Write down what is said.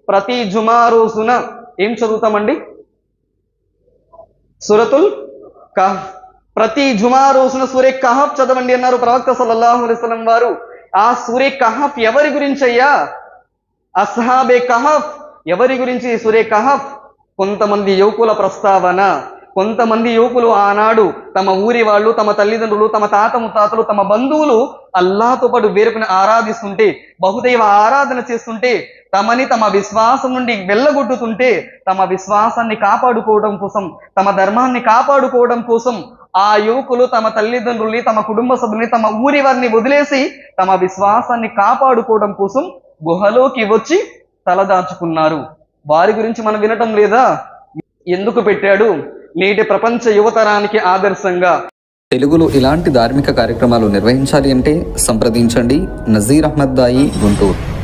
ప్రతి జుమా రోజున ఏం చదువుతామండి? సూరతుల్ కహఫ్. ప్రతి జుమా రోజున సూరే కహఫ్ చదవండి అన్నారు ప్రవక్త సల్లల్లాహు అలైహి వసల్లం వారు. ఆ సూరే కహఫ్ ఎవరి గురించి అయ్యా? అస్హాబే కహఫ్. ఎవరి గురించి సూరే కహఫ్? కొంతమంది యువకుల ప్రస్తావన. కొంతమంది యువకులు ఆనాడు తమ ఊరి వాళ్ళు, తమ తల్లిదండ్రులు, తమ తాత ముత్తాతలు, తమ బంధువులు అల్లాహ్తో పాటు వేరుపైన ఆరాధిస్తుంటే, బహుదైవ ఆరాధన చేస్తుంటే, తమని తమ విశ్వాసం నుండి వెళ్ళగొట్టుతుంటే, తమ విశ్వాసాన్ని కాపాడుకోవడం కోసం, తమ ధర్మాన్ని కాపాడుకోవడం కోసం ఆ యువకులు తమ తల్లిదండ్రుల్ని, తమ కుటుంబ సభ్యుల్ని, తమ ఊరి వారిని వదిలేసి తమ విశ్వాసాన్ని కాపాడుకోవడం కోసం గుహలోకి వచ్చి తలదాచుకున్నారు. వారి గురించి మనం వినటం లేదా? ఎందుకు పెట్టాడు? నేటి ప్రపంచ యువతరానికి ఆదర్శంగా. తెలుగులో ఇలాంటి ధార్మిక కార్యక్రమాలు నిర్వహించాలి అంటే సంప్రదించండి నజీర్ అహ్మద్ దాయి, గుంటూరు.